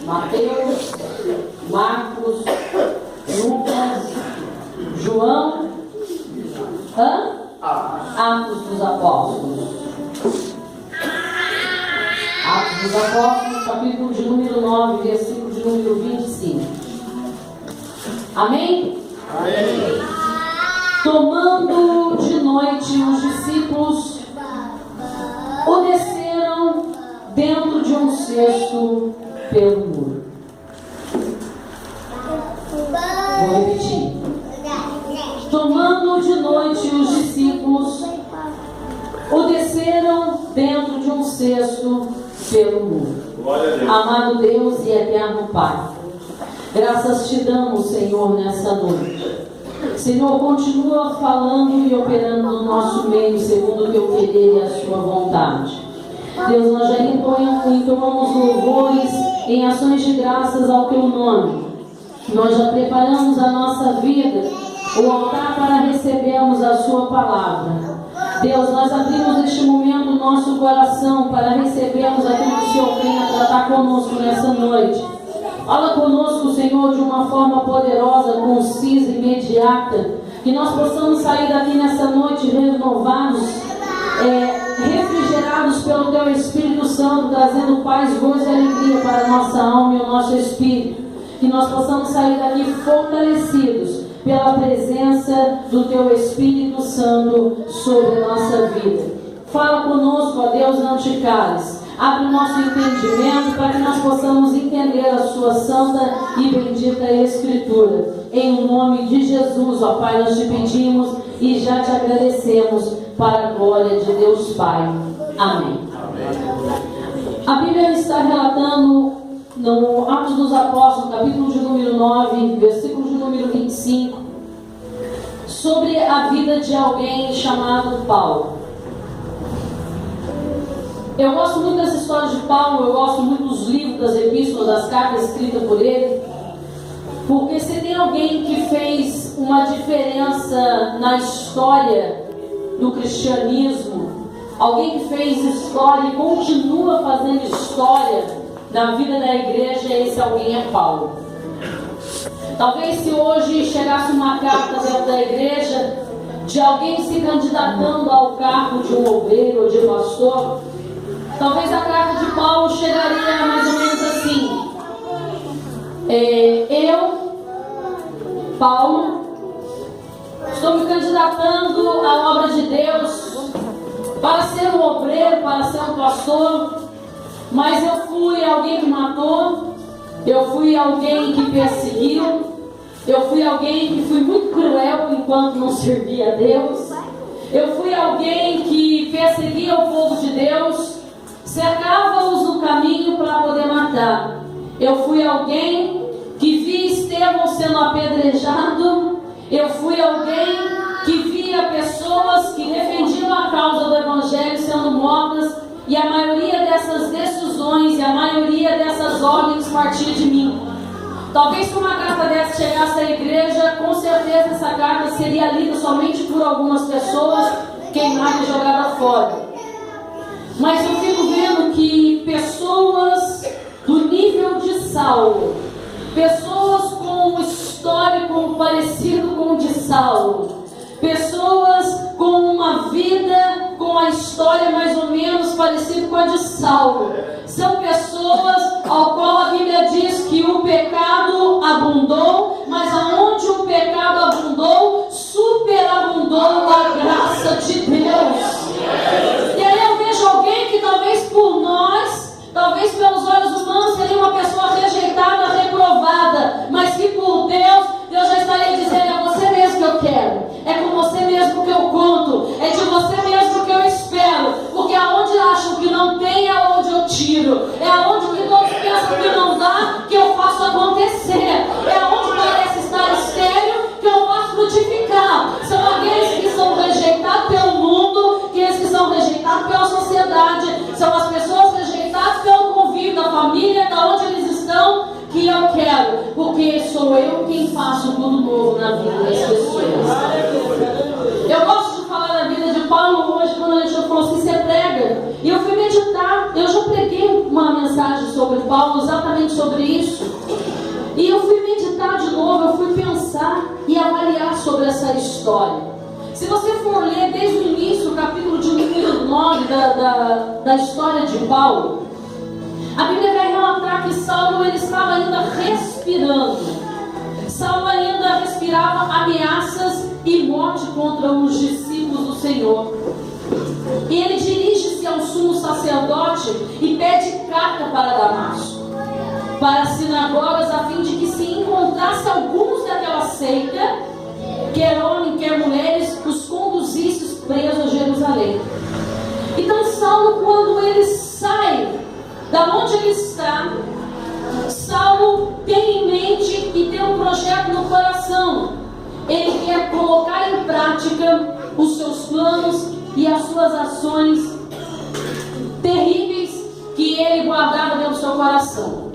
Mateus, Marcos, Lucas, João, Atos dos Apóstolos. Atos dos Apóstolos, capítulo de número 9, versículo de número 25. Amém? Amém. Tomando de noite os discípulos, o desceram dentro de um cesto pelo muro. Vou repetir. Tomando de noite os discípulos, o desceram dentro de um cesto pelo muro. Amado Deus e eterno Pai, graças te damos, Senhor, nessa noite. Senhor, continua falando e operando no nosso meio segundo o teu querer e a sua vontade. Deus, nós já entoamos louvores em ações de graças ao teu nome. Nós já preparamos a nossa vida, o altar para recebermos a sua palavra. Deus, nós abrimos neste momento o nosso coração para recebermos aquilo que o Senhor vem a tratar conosco nessa noite. Fala conosco, Senhor, de uma forma poderosa, concisa, imediata, que nós possamos sair daqui nessa noite renovados, refrigerados pelo Teu Espírito Santo, trazendo paz, gozo e alegria para a nossa alma e o nosso espírito. Que nós possamos sair daqui fortalecidos pela presença do Teu Espírito Santo sobre a nossa vida. Fala conosco, ó Deus, não te cales. Abre o nosso entendimento para que nós possamos entender a sua santa e bendita Escritura. Em nome de Jesus, ó Pai, nós te pedimos e já te agradecemos para a glória de Deus Pai. Amém. A Bíblia está relatando no Atos dos Apóstolos, capítulo de número 9, versículo de número 25, sobre a vida de alguém chamado Paulo. Eu gosto muito dessa história de Paulo, eu gosto muito dos livros, das epístolas, das cartas escritas por ele, porque se tem alguém que fez uma diferença na história do cristianismo, alguém que fez história e continua fazendo história na vida da igreja, esse alguém é Paulo. Talvez se hoje chegasse uma carta dentro da igreja de alguém se candidatando ao cargo de um obreiro ou de pastor, talvez a carta de Paulo chegaria mais ou menos assim: eu, Paulo, estou me candidatando à obra de Deus para ser um obreiro, para ser um pastor, mas eu fui alguém que matou, eu fui alguém que perseguiu, eu fui alguém que fui muito cruel enquanto não servia a Deus, eu fui alguém que perseguia o povo de Deus, cercava-os no caminho para poder matar. Eu fui alguém que via Estevão sendo apedrejado. Eu fui alguém que via pessoas que defendiam a causa do Evangelho sendo mortas. E a maioria dessas decisões e a maioria dessas ordens partia de mim. Talvez se uma carta dessa chegasse à igreja, com certeza essa carta seria lida somente por algumas pessoas, queimada e jogada fora. Mas eu fico vendo que pessoas do nível de Saulo, pessoas com um histórico parecido com o de Saulo, pessoas com uma vida, com a história mais ou menos parecida com a de Saulo, são pessoas ao qual a Bíblia diz que o pecado abundou, mas aonde o pecado abundou, superabundou a graça de Deus. E aí eu vejo alguém que talvez por nós, talvez pelos olhos humanos, seria uma pessoa rejeitada, reprovada, mas que por Deus, Deus já estaria dizendo: é você mesmo que eu quero, é com você mesmo que eu conto, é de você mesmo que eu espero, porque aonde acham que não tem é onde eu tiro, é aonde que todos pensam que não dá, que eu faço acontecer, é aonde parece estar estéril, que eu faço frutificar. São aqueles que são rejeitados pelo mundo, aqueles que são rejeitados pela sociedade, são as pessoas rejeitadas pelo convívio da família, da onde eles estão, que eu quero, porque sou eu quem faço tudo novo na vida das pessoas. Eu gosto de falar da vida de Paulo hoje, quando a gente falou assim: você prega, e eu fui meditar. Eu já preguei uma mensagem mensagem sobre Paulo, exatamente sobre isso. E eu fui meditar de novo, eu fui pensar e avaliar sobre essa história. Se você for ler desde o início, o capítulo de número 9 da história de Paulo, a Bíblia vai relatar que Saulo ele estava ainda respirando. Saulo ainda respirava ameaças e morte contra os discípulos do Senhor. E ele dirige-se ao sumo sacerdote e pede carta para Damasco, para as sinagogas, a fim de que se encontrasse alguns daquela seita, quer homem, quer mulheres, os conduzisse presos a Jerusalém. Então Saulo, quando ele sai da onde ele está, Saulo tem em mente e tem um projeto no coração. Ele quer colocar em prática os seus planos e as suas ações terríveis que ele guardava dentro do seu coração.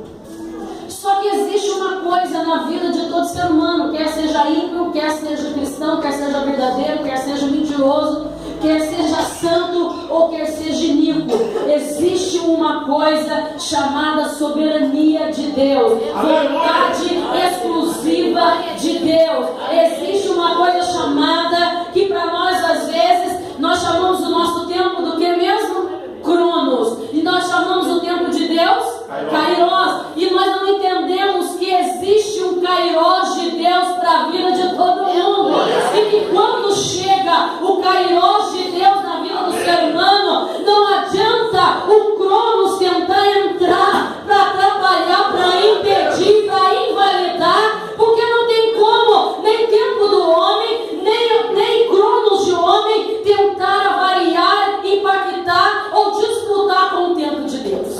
Só que existe uma coisa na vida de todo ser humano, quer seja ímpio, quer seja cristão, quer seja verdadeiro, quer seja mentiroso, quer seja santo ou quer seja iníquo. Existe uma coisa chamada soberania de Deus, vontade exclusiva de Deus. Existe uma coisa chamada, que para nós às vezes, nós chamamos o nosso tempo do que mesmo? Cronos. E nós chamamos o tempo de Deus? Kairos. E nós não entendemos que existe um Kairos de Deus para a vida de todo mundo. E que quando chega o Kairos de Deus na vida do ser humano, não adianta o Cronos tentar entrar para atrapalhar, para impedir, para invalidar, porque não tem como, nem tempo do homem, nem Cronos de homem tentar avariar, impactar ou disputar com o tempo de Deus.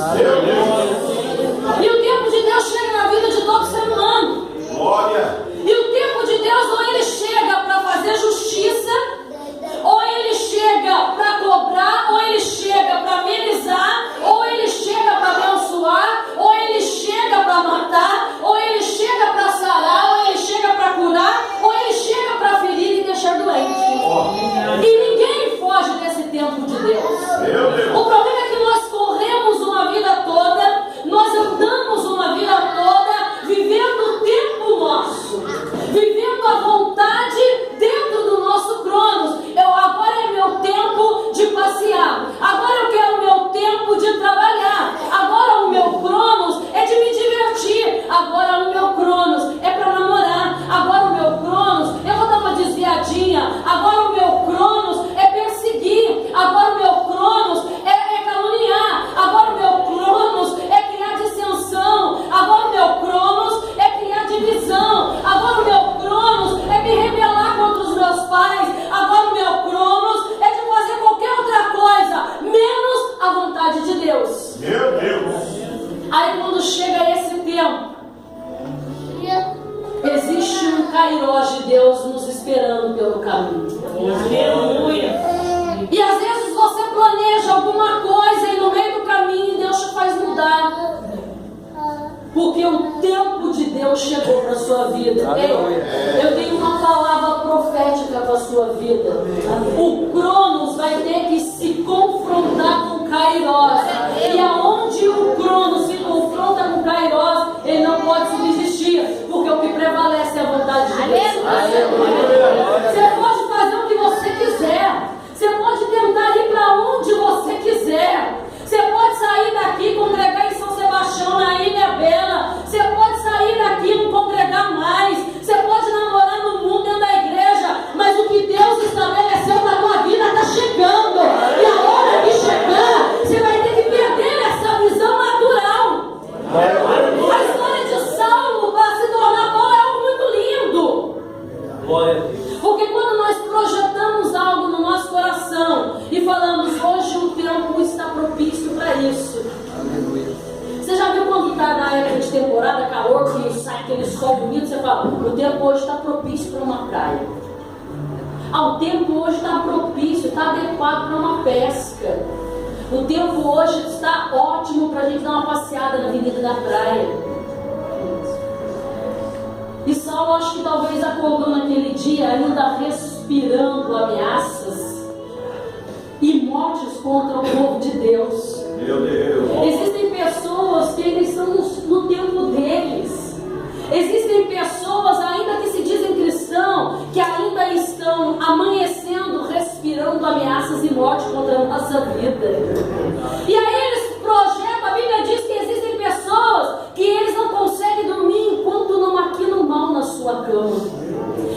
E o tempo de Deus chega na vida de todo ser humano. Glória. E o tempo de Deus, ou ele chega para fazer justiça, ou ele chega para cobrar, ou ele chega para amenizar, ou ele chega para abençoar, ou ele chega para matar, ou ele chega para sarar, ou ele chega para curar, ou ele chega para ferir e deixar doente. E ninguém foge desse tempo de Deus. O problema é que nós corremos uma vida toda, nós andamos uma vida toda vivendo o tempo nosso, vivendo a vontade dentro do nosso cronos. Agora é meu tempo de passear, agora eu quero meu tempo de trabalhar, agora o meu cronos é de me divertir, agora o meu cronos é para namorar, agora o meu cronos eu vou dar uma desviadinha, agora o meu cronos é perseguir, agora o meu cronos é caluniar, agora o meu cronos é criar dissensão, agora o meu cronos é criar divisão, agora o meu cronos é me rebelar contra os meus pais, agora o meu cronos é de fazer qualquer outra coisa, menos a vontade de Deus. Meu Deus. Aí quando chega esse tempo, existe um Kairos de Deus nos esperando pelo caminho. Aleluia. E às vezes você planeja alguma coisa e no meio do caminho Deus te faz mudar. Porque o tempo de Deus chegou para a sua vida. Ei, eu tenho uma palavra profética para a sua vida. O Cronos vai ter que se confrontar com o Kairos. E aonde o Cronos se confronta com o Kairos, ele não pode subsistir. Porque o que prevalece é a vontade de Deus. Você pode fazer o que você quiser. Você pode tentar ir para onde você quiser. Você pode sair daqui e congregar em São Sebastião, na Ilha Bela. Você pode sair daqui e não congregar mais. Você pode namorar no mundo dentro da igreja. Mas o que Deus estabeleceu para a tua vida está chegando. E a hora que chegar, você vai ter que perder essa visão natural. A história de Saulo para se tornar Paulo é algo muito lindo. Glória a Deus. Porque quando nós projetamos algo no nosso coração e falamos, hoje o tempo está propício para isso. Aleluia. Você já viu quando está na época de temporada, calor, que sai aquele sol bonito, você fala, o tempo hoje está propício para uma praia. O tempo hoje está propício, está adequado para uma pesca. O tempo hoje está ótimo para a gente dar uma passeada na avenida da praia. E Saulo, acho que talvez acordou naquele dia ainda respirando ameaças e mortes contra o povo de Deus. Meu Deus. Existem pessoas pessoas que ainda estão no tempo deles. Existem pessoas, ainda que se dizem cristãos, que ainda estão amanhecendo, respirando ameaças e morte contra a nossa vida. E aí eles projetam, a Bíblia diz que existem pessoas que eles não conseguem dormir enquanto não maquinam mal na sua cama.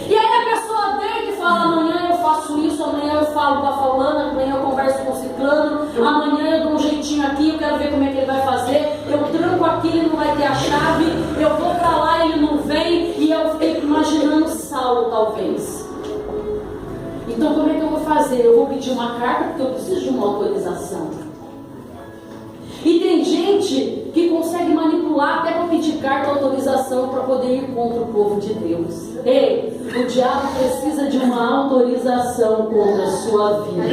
E aí a pessoa deita e fala: amanhã eu faço isso, amanhã eu falo com a fulana, amanhã eu converso com o ciclano, amanhã eu dou um jeitinho aqui, eu quero ver como é que ele vai fazer, eu tranco aqui, ele não vai ter a chave, eu vou pra lá, ele não vem, e eu fico imaginando Saulo talvez. Então como é que eu vou fazer? Eu vou pedir uma carta porque eu preciso de uma autorização. E tem gente que consegue manipular até para pedir carta de autorização para poder ir contra o povo de Deus. Ei, o diabo precisa de uma autorização contra a sua vida.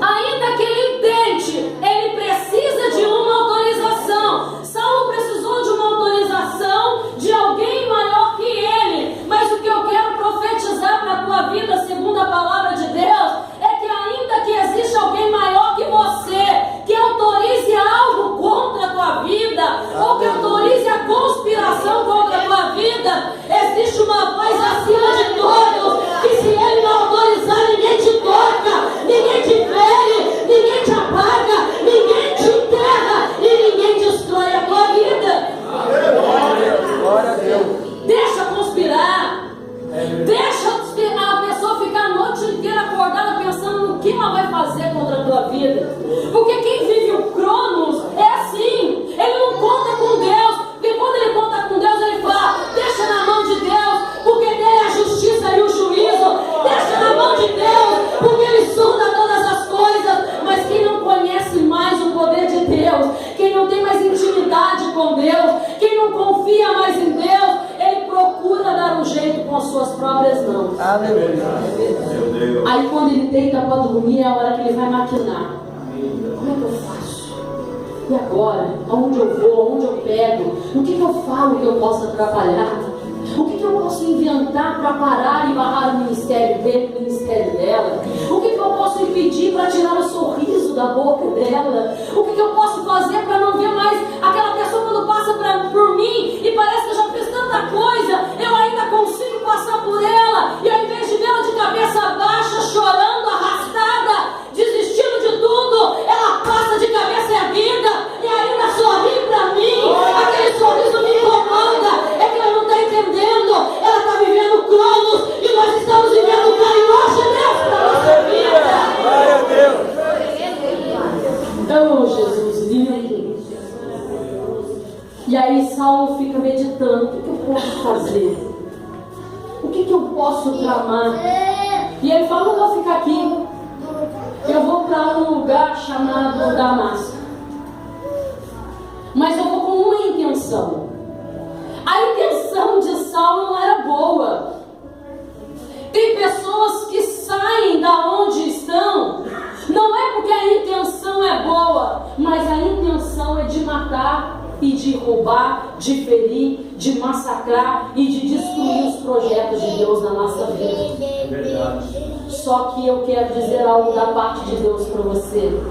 Ainda que ele tente, ele precisa de uma autorização. Saulo precisou de uma autorização de alguém maior que ele. Mas o que eu quero profetizar para a tua vida, segundo a palavra de Deus, é que ainda que exista alguém maior que você, que autorize algo contra a tua vida, ou que autorize a conspiração contra a tua vida, existe uma voz acima de todos, que se ele não autorizar, ninguém te toca, ninguém te fere, ninguém te apaga, ninguém te enterra e ninguém destrói a tua vida. Glória a Deus. Deixa conspirar, deixa a pessoa ficar a noite inteira acordada pensando no que ela vai fazer contra a tua vida. Porque quem vive o Cronos é assim, ele não conta com Deus, porque quando ele conta com Deus ele fala: deixa na mão de Deus, porque dele é a justiça e o juízo, deixa na mão de Deus, porque ele sonda todas as coisas. Mas quem não conhece mais o poder de Deus, quem não tem mais intimidade com Deus, quem não confia mais em Deus, ele procura dar um jeito com as suas próprias mãos. Aí quando ele deita para dormir, é a hora que ele vai maquinar. Como é que eu faço? E agora? Aonde eu vou? Aonde eu pego? O que eu falo que eu possa atrapalhar? O que eu posso inventar para parar e barrar o ministério dele, o ministério dela? O que eu posso impedir para tirar o sorriso da boca dela? O que eu posso fazer para não ver mais aquela pessoa quando passa por mim e parece que eu já fiz tanta coisa, eu ainda consigo passar por ela, e ao invés de vê-la de cabeça baixa, chorando, arrastada, desistindo de tudo, ela passa de cabeça erguida e ainda sorri para mim. Aquele sorriso me incomoda, é que ela não está entendendo, ela está vivendo Cronos e nós estamos vivendo o Kairos de Deus para a nossa vida. Glória a Deus. Oh, Jesus lindo. E aí Saulo fica meditando: o que eu posso fazer? O que eu posso tramar? E ele fala: não vou ficar aqui, eu vou para um lugar chamado Damasco. Mas eu vou com uma intenção. A intenção de Saulo não era boa. Tem pessoas que saem da onde estão, não é porque a intenção é boa, mas a intenção é de matar e de roubar, de ferir, de massacrar e de destruir os projetos de Deus na nossa vida. Verdade. Só que eu quero dizer algo da parte de Deus para você: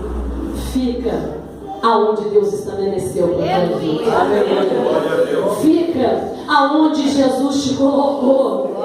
fica aonde Deus estabeleceu para tua vida. Fica aonde Jesus te colocou.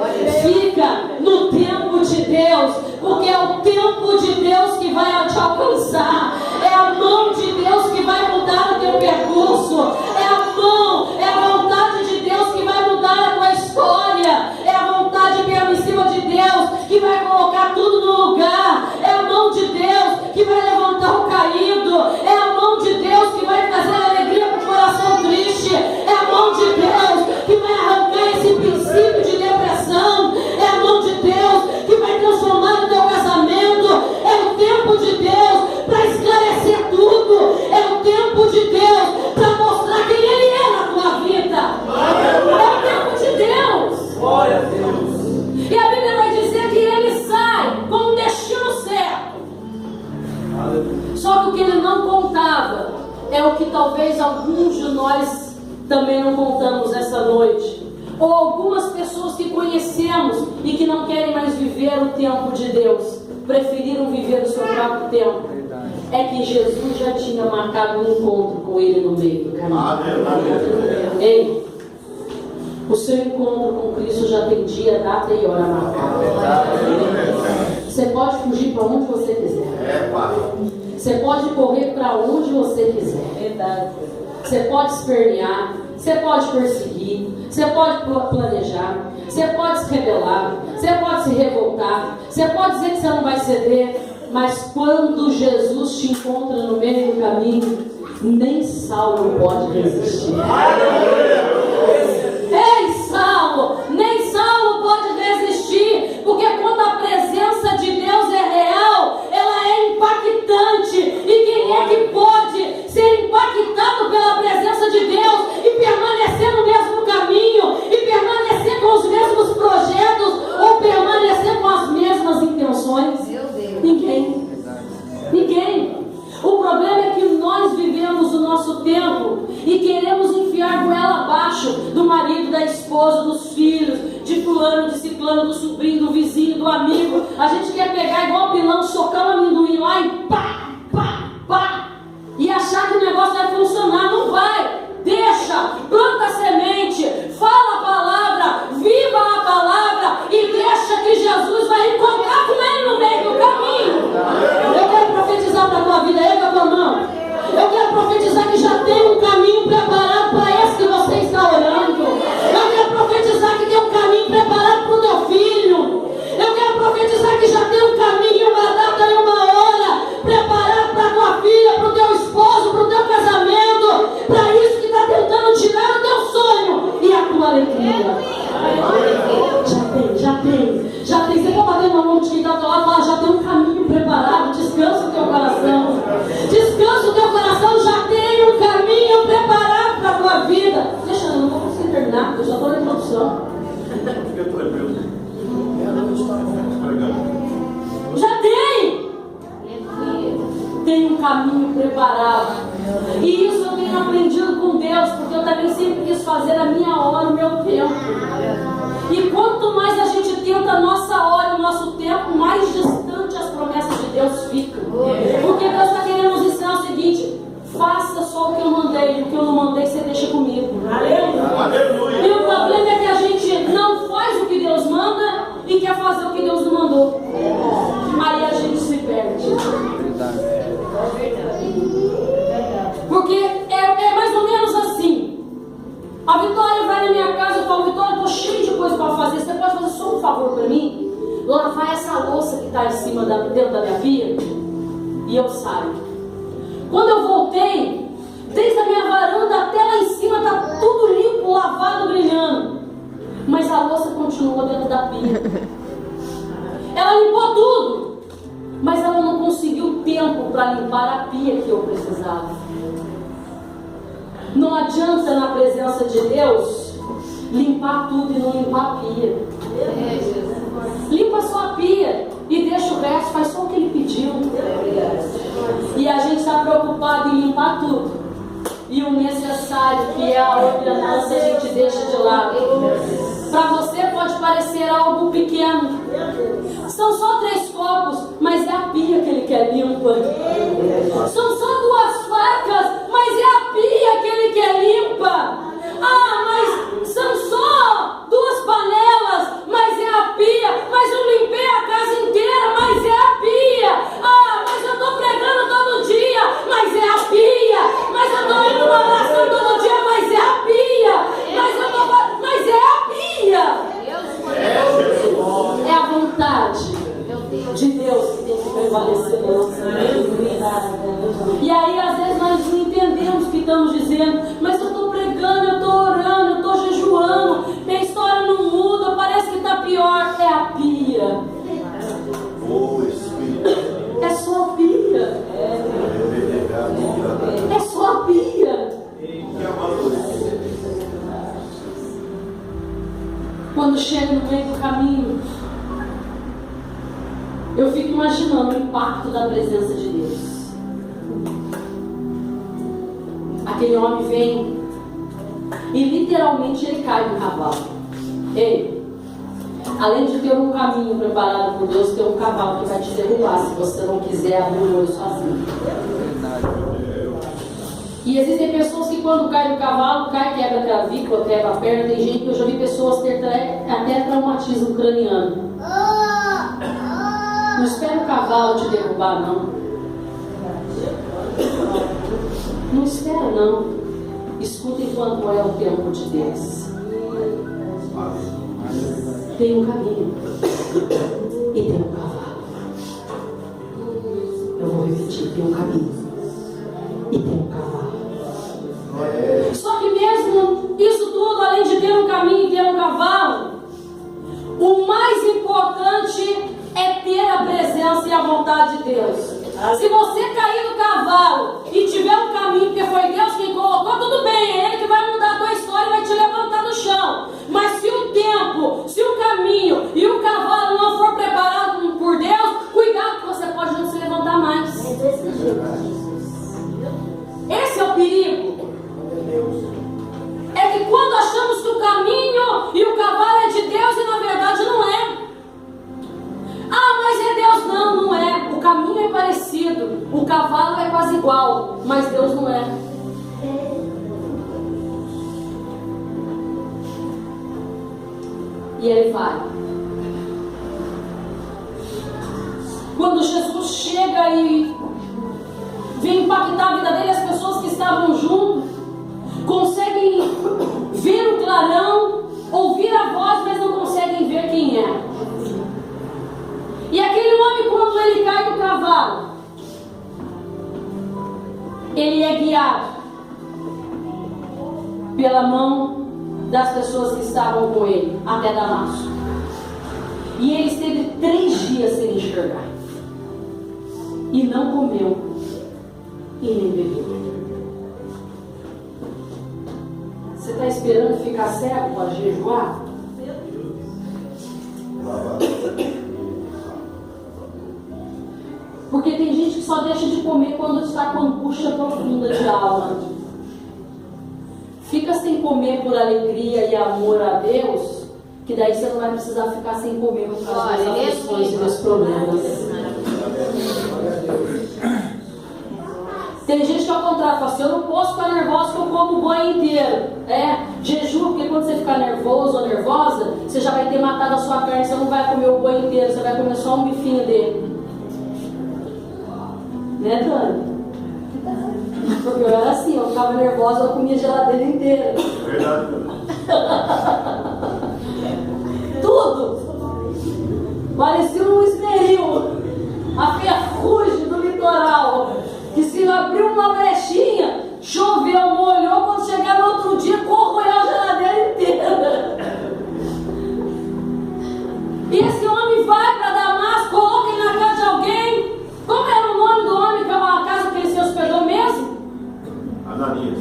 Fica no tempo de Deus, porque é o tempo de Deus que vai te alcançar. É a mão de Deus que vai mudar o teu percurso. É a mão, é a vontade de Deus que vai mudar a tua história. É a vontade permissiva de Deus que vai colocar tudo no lugar. É a mão de Deus que vai levantar o caído. É a mão de Deus que vai trazer alegria para o coração triste. É a mão de Deus que vai arrancar esse princípio de depressão. É a mão de Deus que vai transformar o teu casamento. É o tempo de Deus para esclarecer tudo. É o tempo de Deus para mostrar quem Ele é na tua vida. É o tempo de Deus. Glória a Deus. E a Bíblia vai dizer que Ele sai com um destino certo. Só que o que Ele não contava é o que talvez alguns de nós também não contamos essa noite. Ou algumas pessoas que conhecemos e que não querem mais viver o tempo de Deus, preferiram viver o seu próprio tempo. é que Jesus já tinha marcado um encontro com ele no meio do caminho. Ei, o seu encontro com Cristo já tem dia, data e hora marcada. Você pode fugir para onde você quiser. Você pode correr para onde você quiser. Você pode espernear, você pode perseguir, você pode planejar, você pode se rebelar, você pode se revoltar, você pode dizer que você não vai ceder. Mas quando Jesus te encontra no meio do caminho, nem Saulo pode resistir. Ei, Saulo, nem Saulo pode resistir, porque quando a presença de Deus é real, ela é impactante. E quem é que pode ser impactado pela presença de Deus e permanecer no mesmo caminho, e permanecer com os mesmos projetos, ou permanecer com as mesmas intenções? Ninguém. Ninguém. O problema é que nós vivemos o nosso tempo e queremos enfiar goela abaixo do marido, da esposa, dos filhos, de fulano, de ciclano, do sobrinho, do vizinho, do amigo. A gente quer pegar igual pilão, socar um amendoim lá e pá, pá, pá, e achar que o negócio vai funcionar. Não vai. Deixa, planta a semente, fala a palavra, viva a palavra e deixa que Jesus vai encontrar com ele no meio do caminho. Eu quero profetizar para a tua vida, erga a tua mão. Eu quero profetizar que já tem um caminho preparado para esse que você está orando. Eu quero profetizar que tem um caminho preparado para o teu filho. Eu quero profetizar que já tem um caminho, uma data e uma hora preparado para a tua filha, para o teu esposo, para o teu casamento, para isso que está tentando tirar o teu sonho e a tua alegria. Já tem. Você está batendo na mão de quem está ao teu lado e fala, já tem um caminho preparado. Descansa o teu coração. Descansa o teu coração, já tem um caminho preparado para a tua vida. Deixa eu não vou conseguir terminar, eu já estou na introdução. Já tem! Tem um caminho preparado. E isso eu tenho aprendido com Deus, porque eu também sempre quis fazer a minha hora, o meu tempo. E quanto mais a gente tenta a nossa hora e o nosso tempo, mais distante as promessas de Deus ficam. Porque Deus está querendo nos ensinar o seguinte: faça só o que eu mandei, o que eu não mandei você deixa comigo. Aleluia. E o problema é que a gente não faz o que Deus manda e quer fazer o que Deus não mandou. Aí a gente se perde. Porque é mais ou menos assim. A Vitória vai na minha casa e fala, Vitória, eu tô cheio de coisa para fazer. Você pode fazer só um favor para mim? Lavar essa louça que está em cima dentro da minha pia? E eu saio. Quando eu voltei, desde a minha varanda até lá em cima está tudo limpo, lavado, brilhando. Mas a louça continuou dentro da pia. Ela limpou tudo, mas ela não conseguiu tempo para limpar a pia que eu precisava. Não adianta na presença de Deus limpar tudo e não limpar a pia. Limpa só a pia e deixa o resto, faz só o que ele pediu. E a gente está preocupado em limpar tudo. E o necessário, que é a ordenança, a gente deixa de lado. Para você pode parecer algo pequeno. São só 3 copos, mas é a pia que ele quer limpa. São só 2 facas, mas é a pia que ele quer limpa. Ah, mas são só 2 panelas, mas é a pia. Mas eu limpei a casa inteira, mas é a pia. Ah, mas eu estou pregando todo dia, mas é a pia. Mas eu estou indo na oração todo dia, mas é a pia. Mas é a pia. É a vontade de Deus que tem que prevalecer na nossa vida. E aí às vezes nós não entendemos o que estamos dizendo. Mas eu estou pregando, eu estou orando, eu estou jejuando, minha história não muda, parece que está pior. É a pia. É só a pia. É só a pia. Quando chega no meio do caminho, eu fico imaginando o impacto da presença de Deus. Aquele homem vem e literalmente ele cai do cavalo. Ei, além de ter um caminho preparado por Deus, tem um cavalo que vai te derrubar se você não quiser abrir o olho sozinho. E existem pessoas que quando cai do cavalo, quebra a clavícula, quebra a perna. Tem gente que eu já vi pessoas ter até traumatismo craniano. Não espera o cavalo te derrubar, não. Não espera, não. Escuta enquanto é o tempo de Deus. Tem um caminho e tem um cavalo. Eu vou repetir, tem um caminho e tem um cavalo. Só que mesmo isso tudo, além de ter um caminho e ter um cavalo, o mais importante é ter a presença e a vontade de Deus. Se você cair do cavalo e tiver um caminho, porque foi Deus quem colocou, tudo bem, é Ele que vai mudar a tua história e vai te levantar do chão. Mas se o tempo, se o caminho e o cavalo não for preparado por Deus, cuidado que você pode não se levantar mais. Esse é o perigo. É que quando achamos que o caminho e o cavalo é de Deus e na verdade não é. Ah, mas é Deus. Não, não é. O caminho é parecido, o cavalo é quase igual, mas Deus não é. E ele vai. Quando Jesus chega e vem impactar a vida dele, as pessoas que estavam junto conseguem ver o clarão, ouvir a voz, mas não conseguem ver quem é. E aquele homem, quando ele cai do cavalo, ele é guiado pela mão das pessoas que estavam com ele até Damasco. E ele esteve 3 dias sem enxergar, e não comeu e nem bebeu. Você está esperando ficar cego para jejuar? Porque tem gente que só deixa de comer quando está com angústia profunda de alma. Fica sem comer por alegria e amor a Deus, que daí você não vai precisar ficar sem comer por causa das aflições e dos problemas. Tem gente que ao contrário fala assim: eu não posso ficar nervosa que eu como o banho inteiro. Jejum, porque quando você ficar nervoso ou nervosa, você já vai ter matado a sua carne, você não vai comer o banho inteiro, você vai comer só um bifinho dele. Né, Dani? Porque eu era assim, eu ficava nervosa, eu comia a geladeira inteira. Verdade. Tudo! Parecia um esmeril, a ferrugem do litoral, que se abriu uma brechinha, choveu, molhou, quando chegar no outro dia, corroeu a geladeira inteira. E esse homem vai para Damasco, coloca ele na casa de alguém. Como era o nome do homem que é uma casa que ele se hospedou mesmo? Ananias.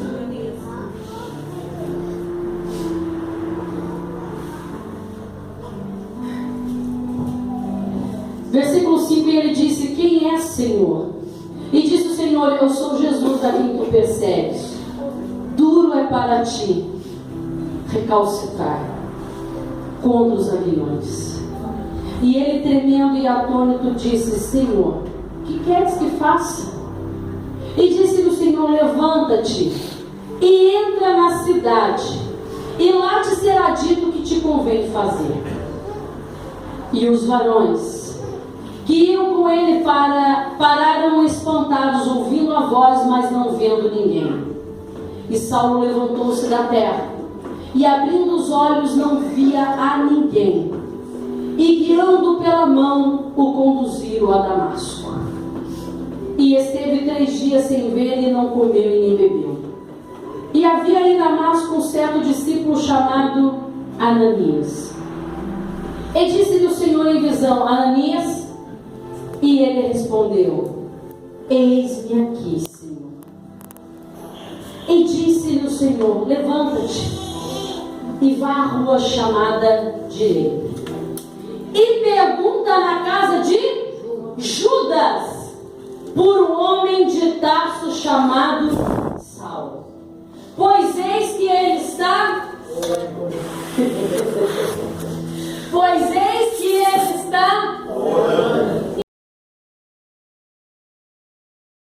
Versículo 5, ele disse: quem é, Senhor? E disse o Senhor: eu sou Jesus a quem tu persegues. Duro é para ti recalcitrar contra os aguilhões. E ele, tremendo e atônito, disse: Senhor, que queres que faça? E disse-lhe o Senhor: levanta-te e entra na cidade, e lá te será dito o que te convém fazer. E os varões que iam com ele pararam espantados, ouvindo a voz, mas não vendo ninguém. E Saulo levantou-se da terra, e abrindo os olhos não via a ninguém, e guiando pela mão o conduziram a Damasco. E esteve 3 dias sem ver, e não comeu e nem bebeu. E havia em Damasco um certo discípulo chamado Ananias. E disse-lhe o Senhor em visão: Ananias? E ele respondeu: eis-me aqui, Senhor. E disse-lhe o Senhor: levanta-te e vá à rua chamada Direita, e pergunta na casa de Judas por um homem de Tarso chamado Saulo, pois eis que ele está pois